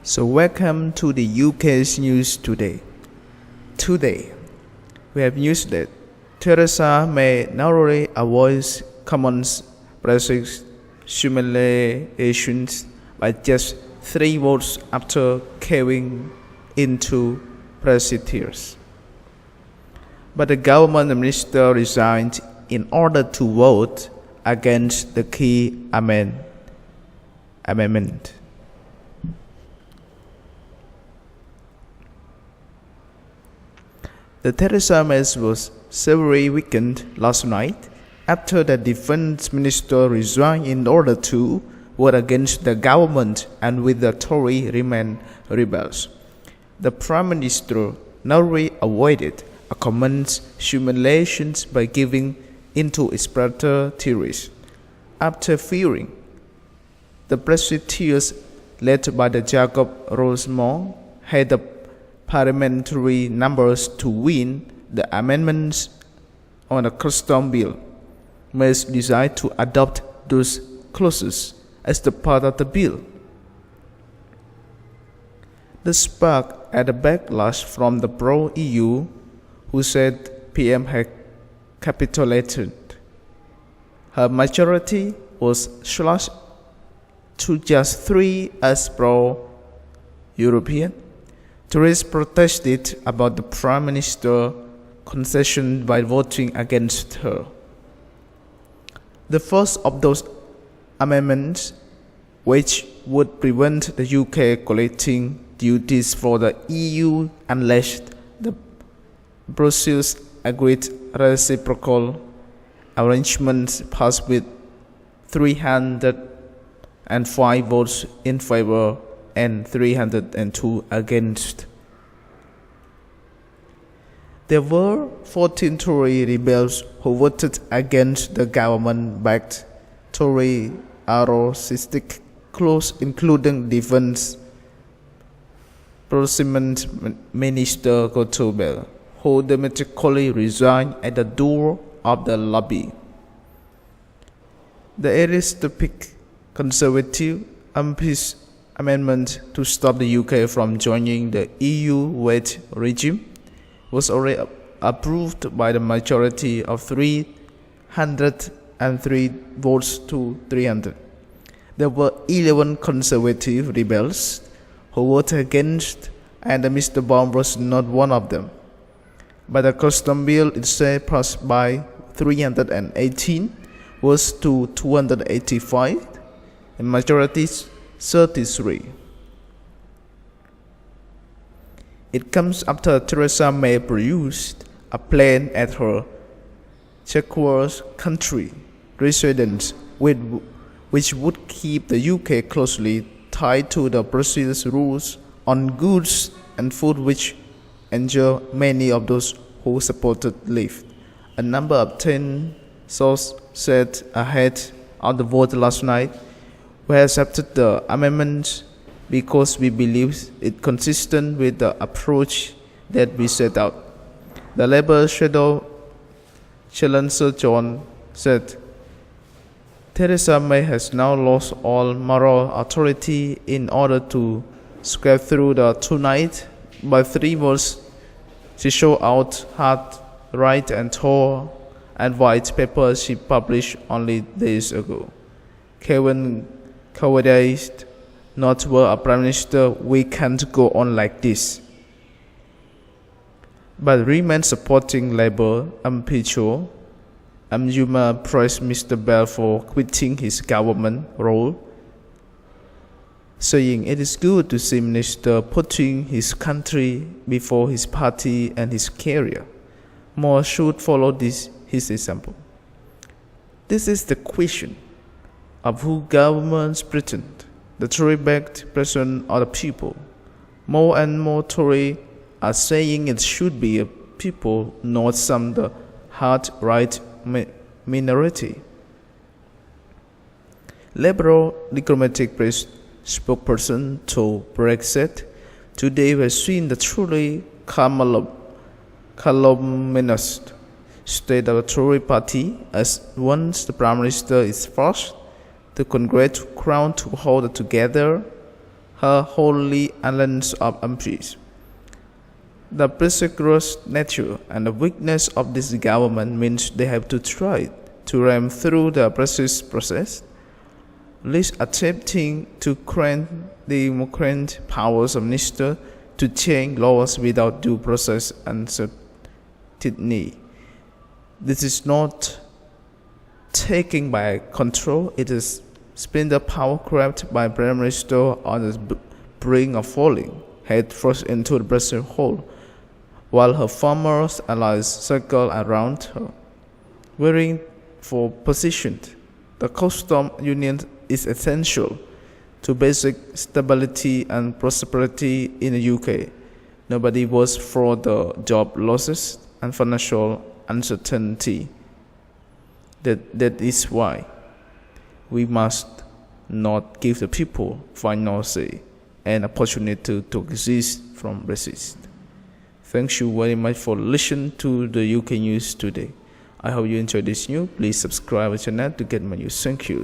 So welcome to the UK's news today. Today, we have news that Theresa May narrowly avoids Commons Brexit humiliations by just 3 votes after caving into Brexiteers. But the government minister resigned in order to vote against the key amendment. The Theresa May was severely weakened last night after the defense minister resigned in order to vote against the government and with the Tory Remain rebels. The Prime Minister narrowly avoided a Commons humiliation by giving into Brexiteer Tories. After fearing the Brexiteers led by the Jacob Rees-Mogg had the Parliamentary numbers to win the amendments on the custom bill, May decided to adopt those clauses as the part of the bill. This sparked a backlash from the pro-EU, who said PM had capitulated. Her majority was slashed to just 3 as pro-European. Tories protested about the Prime Minister's concession by voting against her. The first of those amendments, which would prevent the UK collecting duties for the EU unless the Brussels agreed reciprocal arrangements, passed with 305 votes in favor and 302 against. There were 14 Tory rebels who voted against the government-backed Tory Eurosceptic clause, including Defence Procurement Minister Guto Bebb, who dramatically resigned at the door of the lobby. The Eurosceptic Conservative MPs amendment to stop the UK from joining the EU wage regime was already approved by the majority of 303 votes to 300. There were 11 conservative rebels who voted against, and Mr. Bond was not one of them. But the custom bill itself passed by 318 votes to 285, and majority 33. It comes after Theresa May produced a plan at her Chequers country residence which would keep the UK closely tied to the Brussels rules on goods and food, which injure many of those who supported leave. A number of 10 sources said ahead of the vote last night, we accepted the amendment because we believe it consistent with the approach that we set out. The Labour Shadow Chancellor John said, Theresa May has now lost all moral authority in order to scrape through the tonight by 3 votes. She showed out hard right and tore and white paper she published only days ago. Kevin cowardice, not were a Prime Minister, we can't go on like this. But Remain supporting Labour MP Cho Yuma praised Mr. Bell for quitting his government role, saying it is good to see Minister putting his country before his party and his career. More should follow his example. This is the question of who governs Britain, the Tory-backed President or the people. More and more Tory are saying it should be a people, not some the hard-right minority. Liberal diplomatic press spokesperson to Brexit today has seen the truly calumnious state of the Tory party as once the Prime Minister is forced the Congress crown to hold together her wholly alliance of MPs. The precarious nature and the weakness of this government means they have to try to ram through the Brexit process, least attempting to grant the democratic powers of minister to change laws without due process and certainty. This is not taking by control, it is splinter power grabbed by Prime Minister on the brink of falling head first into the Brexit hole, while her former allies circle around her, wearing for position. The customs union is essential to basic stability and prosperity in the UK. Nobody votes for the job losses and financial uncertainty. That is why we must not give the people final say and opportunity to exist from Brexit. Thank you very much for listening to the UK news today. I hope you enjoyed this news. Please subscribe to the channel to get more news. Thank you.